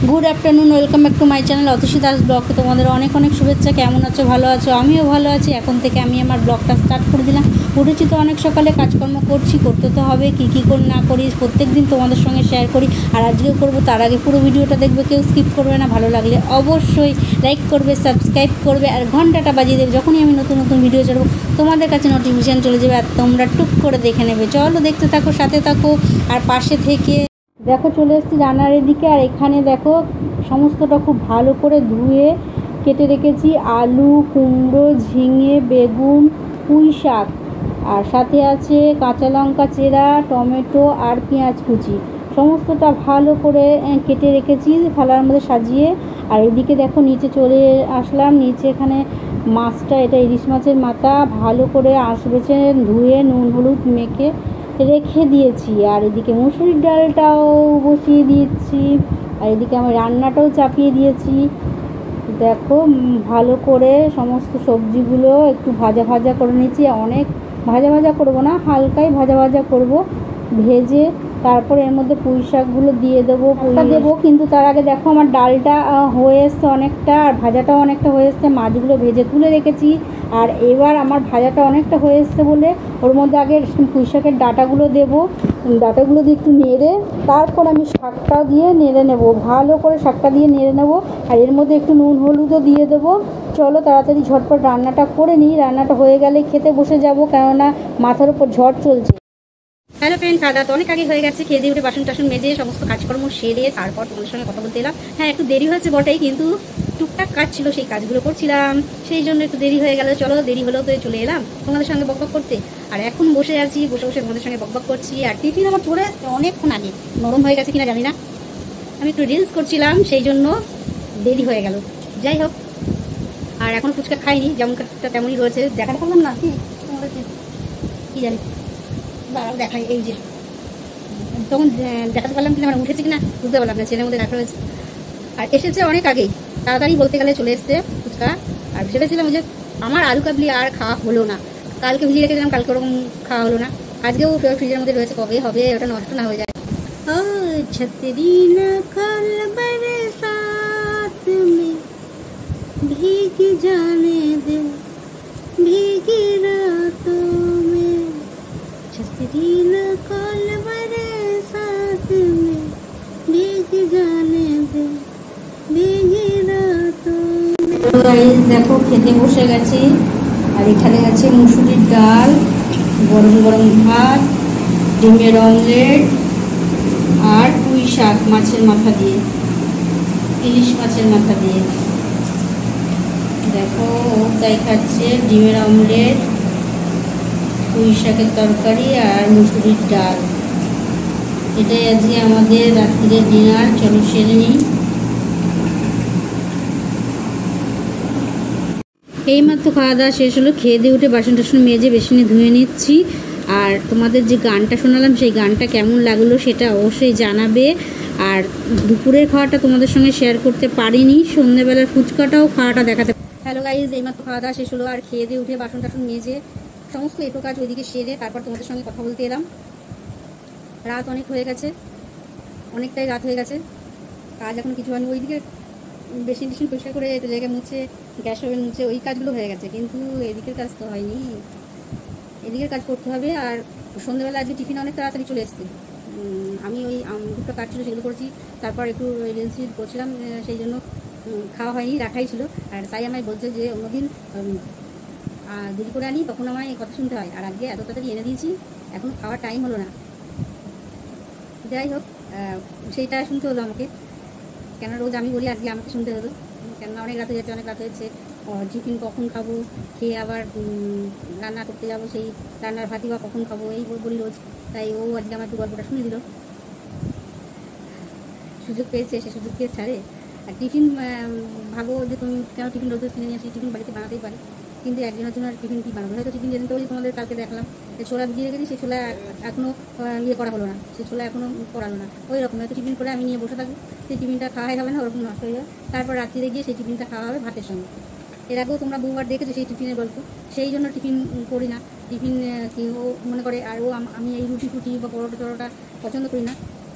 Good afternoon, welcome back to my channel Atasi Das blog. তোমাদের অনেক অনেক শুভেচ্ছা। কেমন আছো? ভালো আছো? আমিও ভালো আছি। এখন থেকে আমি আমার ব্লগটা স্টার্ট করে দিলাম। উঠেছি তো অনেক সকালে, কাজকর্ম করছি, করতে তো হবে। কী করি না করি প্রত্যেক দিন তোমাদের সঙ্গে শেয়ার করি, আর আজকেও করবো। তার আগে পুরো ভিডিওটা দেখবে, কেউ স্কিপ করবে না। ভালো লাগলে অবশ্যই লাইক করবে, সাবস্ক্রাইব করবে, আর ঘন্টাটা বাজিয়ে দেবে। যখনই আমি নতুন নতুন ভিডিও ছাড়বো তোমাদের কাছে নোটিফিকেশান চলে যাবে, আর তোমরা টুক করে দেখে নেবে। চলো দেখতে থাকো, সাথে থাকো, আর পাশে থেকে দেখো চলে এসেছি রান্নার এদিকে। আর এখানে দেখো সমস্তটা খুব ভালো করে ধুয়ে কেটে রেখেছি। আলু, কুমড়ো, ঝিঙে, বেগুন, পুঁই শাক, আর সাথে আছে কাঁচা লঙ্কা চেরা, টমেটো আর পেঁয়াজ কুচি। সমস্তটা ভালো করে কেটে রেখেছি থালার মধ্যে সাজিয়ে। আর এদিকে দেখো নিচে চলে আসলাম। নিচে এখানে মাছটা, এটা ইলিশ মাছের মাথা, ভালো করে আঁশ বেছে ধুয়ে নুন হলুদ মেখে রেখে দিয়েছি। আর এদিকে মুসুরির ডালটাও বসিয়ে দিয়েছি, আর এদিকে আমি রান্নাটাও চাপিয়ে দিয়েছি। দেখো ভালো করে সমস্ত সবজিগুলো একটু ভাজা ভাজা করে নিচ্ছি। অনেক ভাজা ভাজা করবো না, হালকাই ভাজা ভাজা করব। ভেজে তারপরে এর মধ্যে পুঁই শাকগুলো দিয়ে দেবো, কিন্তু তার আগে দেখো আমার ডালটা হয়ে এসছে অনেকটা, আর ভাজাটাও অনেকটা হয়ে এসছে। মাছগুলো ভেজে তুলে রেখেছি। আর এবার আমার ভাজাটা অনেকটা হয়ে এসছে বলে ওর মধ্যে আগে পুঁই শাকের ডাঁটাগুলো দেবো। ডাঁটাগুলো দিয়ে একটু নেড়ে তারপর আমি শাকটা দিয়ে নেড়ে নেব, ভালো করে শাকটা দিয়ে নেড়ে নেব। আর এর মধ্যে একটু নুন হলুদও দিয়ে দেবো। চলো তাড়াতাড়ি ঝটপট রান্নাটা করে নিই। রান্নাটা হয়ে গেলে খেতে বসে যাব, কেননা মাথার উপর ঝড় চলছে। হ্যালো ফ্রেন্ড, খাওয়া দাওয়া তো অনেক আগে হয়ে গেছে। খেয়ে দিয়ে উঠে বাসন টাসন মেজে সমস্ত কাজকর্ম সেরে তারপর তোমাদের সঙ্গে কথা বলতে এলাম। হ্যাঁ, একটু দেরি হয়েছে বটেই, কিন্তু টুকটাক কাজ ছিল, সেই কাজগুলো করছিলাম, সেই জন্য একটু দেরি হয়ে গেল। চলো, দেরি হলেও তো চলে এলাম তোমাদের সঙ্গে বকবক করতে। আর এখন বসে আছি, বসে বসে তোমাদের সঙ্গে বকবক করছি। আর টিফিন আমার চলে অনেকক্ষণ আগে, নরম হয়ে গেছে কিনা জানি না। আমি একটু রিলস করছিলাম, সেই জন্য দেরি হয়ে গেল। যাই হোক, আর এখন ফুচকা খাইনি, যেমনটা তেমনই রয়েছে। দেখাতে পারলাম না কি তোমাদেরকে, কি জানি দাঁড়াও দেখাই। এই যে তখন দেখাতে পারলাম কিনা, মানে উঠেছে কিনা বুঝতে পারলাম না, ছেলের মধ্যে রাখা হয়েছে। আর এসেছে অনেক আগেই, তাড়াতাড়ি বলতে গেলে চলে এসছে ফুচকা। আর ভেবেছিলাম যে আমার আলু কাবলি আর খাওয়া হলো না। কালকে ভিজিয়ে রেখেছিলাম, কালকে ওরকম খাওয়া হলো না। আজকেও ফ্রিজের মধ্যে রয়েছে, কবে হবে ওটা নষ্ট না হয়ে যায়। ও ছতরি না কল বরসাত মে ভীগ জানে দে, ভীগি রাতোं में छतरी न कल बरसात में भीग जाने दे, भीगी रातों में। দেখো খেতে বসে গেছি। আর এখানে আছে মুসুরির ডাল, গরম গরম ভাত, ডিমের অমলেট, আর পুঁই শাক মাছের মাথা দিয়ে, ইলিশ মাছের মাথা দিয়ে। দেখো তাই খাচ্ছে, ডিমের অমলেট, পুঁই শাকের তরকারি আর মুসুরির ডাল। এটাই আজকে আমাদের রাত্রির ডিনার। চলো সেরে নিই। এইমাত্র খাওয়া দাওয়া শেষ হলো। খেয়ে দিয়ে উঠে বাসন টাসন মেজে বেসিনে ধুয়ে নিচ্ছি। আর তোমাদের যে গানটা শোনালাম, সেই গানটা কেমন লাগলো সেটা অবশ্যই জানাবে। আর দুপুরের খাওয়াটা তোমাদের সঙ্গে শেয়ার করতে পারিনি, সন্ধ্যেবেলার ফুচকাটাও খাওয়াটা দেখাতে। হ্যালো গাইজ, এইমাত্র খাওয়া দাওয়া শেষ হলো। আর খেয়ে দিয়ে উঠে বাসন টাসন মেজে সমস্ত এটো কাজ ওইদিকে সেরে তারপর তোমাদের সঙ্গে কথা বলতে এলাম। রাত অনেক হয়ে গেছে, অনেকটাই রাত হয়ে গেছে। কাজ এখন কিছু হয়নি। ওইদিকে বেসিন টেসিন পরিষ্কার করে একটু জায়গায় মুছে, গ্যাস ওভেন মুছে, ওই কাজগুলো হয়ে গেছে, কিন্তু এদিকের কাজ তো হয়নি। এদিকের কাজ করতে হবে। আর সন্ধ্যেবেলা আজকে টিফিন অনেক তাড়াতাড়ি চলে এসেছে। আমি ওই দুটো কাজ ছিল সেগুলো করেছি, তারপর একটু রিলস করছিলাম, সেই জন্য খাওয়া হয়নি, রাখাই ছিল। আর তাই আমায় বলছে যে অন্যদিন দেরি করে আনি, তখন আমায় কথা শুনতে হয়। আর আজকে এত তাড়াতাড়ি এনে দিয়েছি, এখনও খাওয়ার টাইম হলো না। যাই হোক, সেইটা শুনতে হলো আমাকে, কেন রোজ আমি বলি, আজকে আমাকে শুনতে হলো। কেননা অনেক রাত হয়ে যাচ্ছে, অনেক রাত হয়েছে। টিফিন কখন খাবো, খেয়ে আবার রান্না করতে যাবো, সেই রান্নার ভাতি বা কখন খাবো, এই বলি রোজ। তাই ও আজকে আমার একটু গল্পটা শুনে দিল। সুযোগ পেয়েছে, সে সুযোগ পেয়ে ছাড়ে। আর টিফিন ভাবো যে তুমি কেন টিফিন রোজ কিনে নিয়ে আসি, টিফিন বাড়িতে বানাতেই পারে, কিন্তু একজনের জন্য আর টিফিন কী বানাবো। হয়তো টিফিন যেদিন তৈরি তোমাদের কালকে দেখলাম ছোলা ভিজিয়ে রেখেছি, সেই ছোলা এখনও ইয়ে করা হলো না, সেই ছোলা এখনও করালো না। ওই রকম হয়তো টিফিন করে আমি নিয়ে বসে থাকবো, সেই টিফিনটা খাওয়াই হবে না, ওরকম নষ্ট হয়ে যাবে। তারপর রাত্রিরে গিয়ে সেই টিফিনটা খাওয়া হবে ভাতের সঙ্গে। এর আগেও তোমরা বহুবার দেখেছো সেই টিফিনের গল্প। সেই জন্য টিফিন করি না। টিফিন কি ও মনে করে, আর ও আমি এই রুটি টুটি বা পরোটা টরোটা পছন্দ করি না,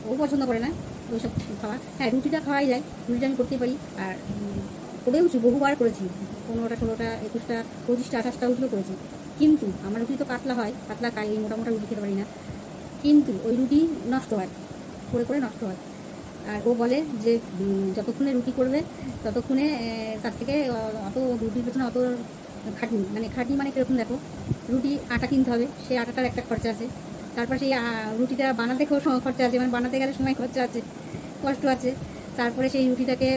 ও পছন্দ করে না। ওইসব খাওয়া। হ্যাঁ, রুটিটা খাওয়াই যায়, রুটিটা আমি করতেই পারি। আর করেওছি, বহুবার করেছি, 15টা 16টা 21টা 25টা 28টা রুটিও করেছি। কিন্তু আমার রুটি তো পাতলা হয়, পাতলা খাই, মোটা মোটা রুটি খেতে পারি না। কিন্তু ওই রুটি নষ্ট হয়, করে করে নষ্ট হয়। আর ও বলে যে যতক্ষণে রুটি করবে ততক্ষণে তার থেকে অত রুটির পেছনে অত খাটনি, মানে খাটনি মানে কীরকম দেখো, রুটি আটা কিনতে হবে, সেই আটাটার একটা খরচা আছে, তারপর সেই রুটিটা বানাতে খুব সময় খরচা আছে, মানে বানাতে গেলে সময় খরচা আছে, কষ্ট আছে। তারপরে সেই রুটিটাকে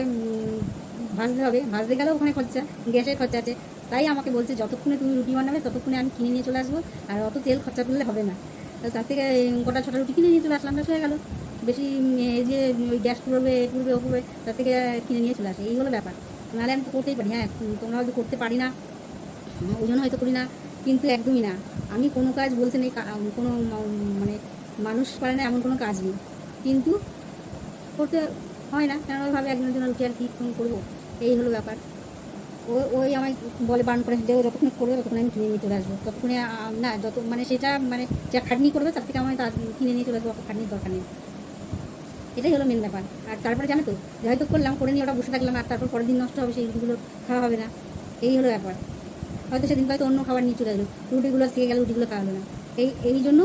ভাজতে হবে, ভাজতে গেলেও ওখানে খরচা, গ্যাসের খরচা আছে। তাই আমাকে বলছে যতক্ষণে তুমি রুটি বানাবে ততক্ষণে আমি কিনে নিয়ে চলে আসবো, আর অত তেল খরচা করলে হবে না। তার থেকে গোটা ছোটা রুটি কিনে নিয়ে চলে আসলাম, ব্যাস হয়ে গেল। বেশি এই যে ওই গ্যাস পুরবে এ পুরবে ও পুরবে, তার থেকে কিনে নিয়ে চলে আসে, এই হলো ব্যাপার। নাহলে আমি তো করতেই পারি। হ্যাঁ, তোমরা হয়তো করতে পারি না, ওই জন্য হয়তো করি না, কিন্তু একদমই না। আমি কোনো কাজ বলতে নেই, কোনো মানে মানুষ পারে না এমন কোনো কাজ নেই, কিন্তু করতে হয় না, কেন ওইভাবে একজনের জন্য রুটি আর কি করবো, এই হলো ব্যাপার। ওই আমায় বলে বারণ করে যে যতক্ষণে করবে ততক্ষণে আমি কিনে নিয়ে চলে আসবো, ততক্ষণে না যত মানে সেটা মানে যা খাটনি করবে তার থেকে আমি তার কিনে নিয়ে চলে আসবো, অত খাটনির দরকার নেই। এটাই হলো মেন ব্যাপার। আর তারপরে জানো তো, হয়তো করলাম, করে নিয়ে ওটা বসে থাকলাম, আর তারপর পরের দিন নষ্ট হবে, সেই রুটিগুলো খাওয়া হবে না, এই হলো ব্যাপার। হয়তো সেদিন হয়তো অন্য খাবার নিয়ে চলে এলো, রুটিগুলো থেকে গেলে রুটিগুলো খাওয়া হলো না, এই জন্য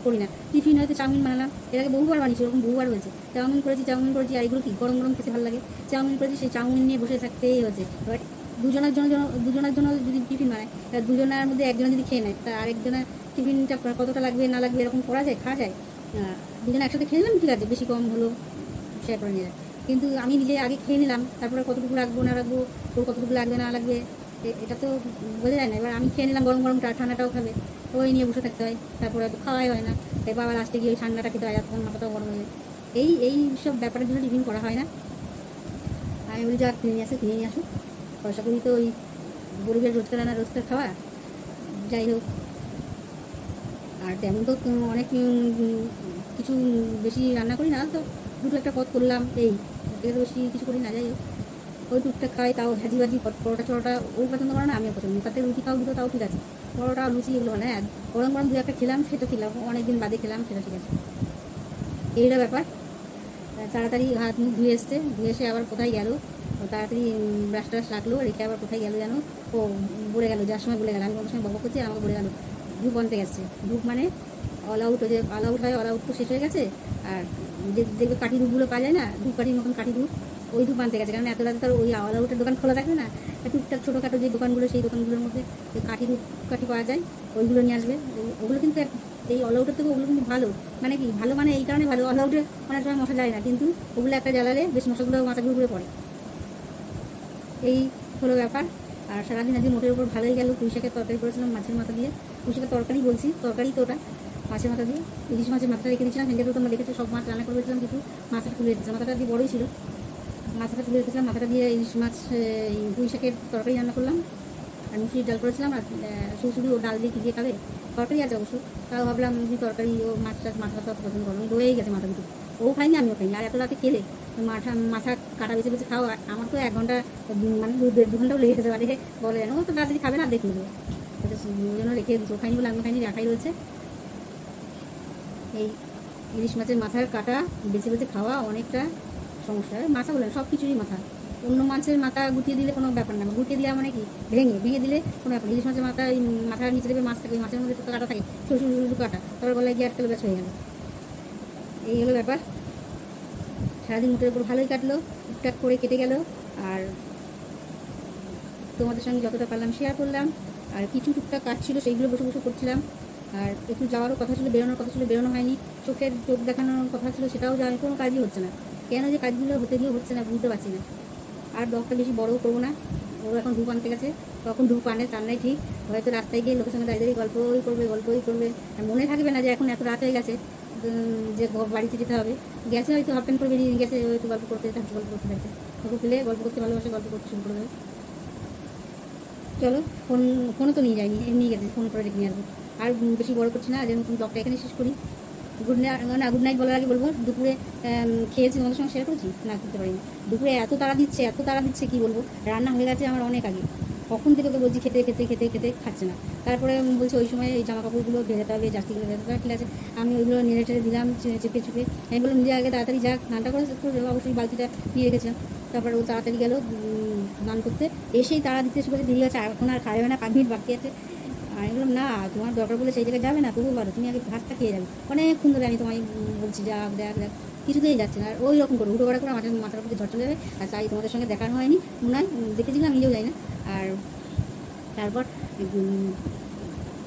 করি না। টিফিন হয়তো চাউমিন বানালাম, এর আগে বহুবার বানিয়েছি, ওরকম বহুবার হয়েছে, চাউমিন করেছি। আর এগুলো কি গরম গরম খেতে ভালো লাগে, চাউমিন করেছি, সেই চাউমিন নিয়ে বসে থাকতেই হচ্ছে। এবার দুজনের জন্য যদি টিফিন বানায়, তা দুজনের মধ্যে একজনে যদি খেয়ে নেয়, তা আরেকজনের টিফিনটা কতটা লাগবে না লাগবে এরকম করা যায়, খাওয়া যায়। দুজনে একসাথে খেয়ে নিলাম, ঠিক আছে, বেশি কম হলো শেয়ার করে নিয়ে যায়। কিন্তু আমি নিজে আগে খেয়ে নিলাম, তারপরে কতটুকু রাখবো না রাখবো, তোর কতটুকু লাগবে না লাগবে, এটা তো বোঝা যায় না। এবার আমি খেয়ে নিলাম গরম গরমটা, ঠান্ডাটাও খাবে, ওই নিয়ে বসে থাকতে হয়, তারপরে হয়তো খাওয়াই হয় না, এবার আবার লাস্টে গিয়ে ওই ঠান্ডাটা খেতে হয়, তখন মাথাটাও গরম হয়ে যায়। এই সব ব্যাপারের জন্য টিফিন করা হয় না। আমি বলি যা কিনে নিয়ে আসুক, পয়সা করি তো ওই গরিবের রোজগার আনা রোজগার খাওয়া, যাই হোক। আর তেমন তো অনেক কিছু বেশি রান্না করি না, তো দুটো একটা পদ করলাম, এই এর বেশি কিছু করি না, যাই হোক। ওই টুকটাক খাই, তাও ভাজি পরোটা চরোটা ওই পছন্দ করে না, আমিও পছন্দ, তাতে রুটি খাও দুটো তাও ঠিক আছে, পরোটা লুচি এগুলো হয় না। গরম গরম দু একটা খেলাম, সেটা খেলাম, অনেকদিন বাদে খেলাম, সেটা ঠিক আছে, এইটা ব্যাপার। তাড়াতাড়ি হাত মুখ ধুয়ে এসে আবার কোথায় গেল, তাড়াতাড়ি ব্রাশ ট্রাশ লাগলো, রেখে আবার কোথায় গেল যেন, ও বলে গেল, যার সময় বলে গেল, আমি কোনো সময় বকবক করছি, আর আমাকে বলে গেল ধূপ আনতে গেছে। ধূপ মানে অল আউট, যে অল আউট হয়, অল আউট তো শেষ হয়ে গেছে। আর যে দেখবে কাঠি ধূপগুলো পাওয়া যায় না, ধূপ কাঠির মতন কাঠি ধূপ, ওই ধূপ আনতে গেছে। কারণ এত রাতে তার ওই অল আউটের দোকান খোলা থাকবে না, টুকটাক ছোটোখাটো যে দোকানগুলো, সেই দোকানগুলোর মধ্যে কাঠি ধূপ কাঠি পাওয়া যায়, ওইগুলো নিয়ে আসবে। ওগুলো কিন্তু এই অল আউটের থেকে ওগুলো কিন্তু ভালো, মানে কি ভালো, মানে এই কারণে ভালো, অল আউটে অনেক সময় মশা যায় না, কিন্তু ওগুলো একটা জ্বালালে বেশ মশাগুলো মাথা ঘুরে পড়ে, এই হলো ব্যাপার। আর সারাদিন আজকে মোটের উপর ভালোই গেল। পুঁই শাকের তরকারি করেছিলাম মাছের মাথা দিয়ে, পুঁই শাকের তরকারি বলছি, তরকারি তো ওটা মাছের মাথা দিয়ে, ইলিশ মাছের মাথা রেখে দিয়েছিলাম, সেটা তো তোমরা দেখেছো, সব মাছ রান্না করে রেখেছিলাম, কিন্তু মাথাটা তুলে রেখেছিলাম, মাথাটা দিয়ে বড়ই ছিল, মাথাটা তুলে রেখেছিলাম, মাথাটা দিয়ে ইলিশ মাছ পুঁই শাকের তরকারি রান্না করলাম। আর মুসুরির ডাল করেছিলাম, আর শুধু ও ডাল দিয়ে কি দিয়ে খাবে, তরকারি আছে অবশ্য, তাও ভাবলাম যে তরকারি ও মাছ টাছ মাথাটা পছন্দ করলাম, রয়েই গেছে মাথা দুটো, ও খাইনি আমিও খাইনি। আর এত রাতে খেলে মাথা কাটা বেছে বেছে খাও, আমার তো 1 ঘন্টা মানে 1.5-2 ঘন্টাও লেগে যেতে পারে, বলে যেন ও তো তাড়াতাড়ি খাবে না, দেখে নেবো, ওই জন্য রেখে দিচ্ছি। ও খাইনি বলে আমিও খাইনি, রাখাই রয়েছে। এই ইলিশ মাছের মাথার কাটা বেছে বেছে খাওয়া অনেকটা সমস্যা, মাথা বলে সব কিছুরই মাথা, অন্য মাছের মাথা গুটিয়ে দিলে কোনো ব্যাপার না, গুটিয়ে দেওয়া মানে কি ভেঙে দিলে কোনো ব্যাপার। ইলিশ মাছের মাথা ওই মাথার নিচে দেবে, মাছ থাকে, ওই মাছের মধ্যে তো কাটা থাকে, সরু সরু সরু কাটা, তারপর গলায় গিয়ে আটকালে ব্যাস হয়ে গেল, এই হলো ব্যাপার। সারাদিন মুখের উপর ভালোই কাটলো, টুকটাক করে কেটে গেল। আর তোমাদের সঙ্গে যতটা পারলাম শেয়ার করলাম, আর কিছু টুকটাক কাজ ছিল সেইগুলো বসে বসে করছিলাম। আর একটু যাওয়ারও কথা ছিল, বেরোনোর কথা ছিল, বেরোনো হয়নি। চোখ দেখানোর কথা ছিল, সেটাও যায়, কোনো কাজই হচ্ছে না, কেন যে কাজগুলো হতে গিয়ে হচ্ছে না বুঝতে পারছি না। আর ব্লগটা বেশি বড়ও করবো না, ও এখন ধূপ আনতে গেছে, তখন ধূপ আনে তার নাই ঠিক, হয়তো রাস্তায় গিয়ে লোকের সঙ্গে দাঁড়িয়ে গল্পই করবে, আর মনে থাকবে না যে এখন এত রাত হয়ে গেছে, যে বাড়িতে যেতে হবে। গেছে হয়তো হাফ প্যান্ট করে বেরিয়ে গেছে, হয়তো গল্প করতে থাকছে, ওকে পেলে গল্প করতে ভালোবাসে, গল্প করতে শুরু করবে। চলো, ফোনও তো নিয়ে যায়নি, এমনি গেছে, ফোন করে রেখে নিয়ে আসবো। আর বেশি বড় করছি না, আজের নতুন ব্লগটা এখানে শেষ করি। গুড নাইট বলার আগে বলবো, দুপুরে খেয়েছি, তোমাদের সঙ্গে শেয়ার করেছি না, করতে পারিনি। দুপুরে এত তাড়া দিচ্ছে কি বলবো, রান্না হয়ে গেছে আমার অনেক আগে, কখন থেকে ওকে বলছি খেতে খেতে খেতে খেতে খাচ্ছে না। তারপরে বলছে ওই সময় এই জামা কাপড়গুলো ভেজাতে হবে, জার্সিগুলো ভেজাতে হবে। ঠিক আছে, আমি ওইগুলো নেড়ে টেড়ে দিলাম চেপে চুপে। আমি বললাম নিজে আগে তাড়াতাড়ি যাক, স্নানটা করে অবশ্যই বালতিটা নিয়ে রেখেছিলাম। তারপরে ও তাড়াতাড়ি গেল স্নান করতে, এসেই তাড়া দিতে শুরু করে দেরি আছে, এখন আর খাবে না, 5 মিনিট বাকি আছে। আমি বললাম না, তোমার দরকার বলে সেই জায়গায় যাবে না, তবু বলো তুমি আগে ভাতটা খেয়ে যাবে। অনেকক্ষণ ধরে আমি তোমায় বলছি যাক দেখ দেখ, কিছুতেই যাচ্ছে না। আর ওই রকম করে উঠো করে আমাদের মাথার উপরে ঝড় চলে যাবে। আর তাই তোমাদের সঙ্গে দেখানো হয়নি, মনে হয় দেখেছিলাম, নিজেও যাই না। আর তারপর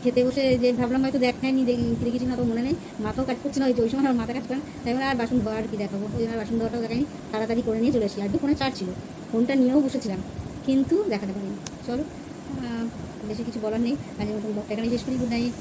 খেতে বসে যে ভাবলাম হয়তো দেখায়নি, দেখেছি না, তো মনে নেই, মাথাও কাজ করছে না, ওই সময় আমার মাথা কাজ করে না। তাই আর বাসন ধোয়া আর কি দেখাবো, ওই জন্য বাসন ধোয়াটাও দেখায়নি, তাড়াতাড়ি করে নিয়ে চলে এসেছি। আর ফোনে চার্জ ছিল, ফোনটা নিয়েও বসেছিলাম, কিন্তু দেখাতে পারিনি। চলো, বেশি কিছু বলার নেই, আজকের মতন ব্লগটা এখানে শেষ করি। Good night.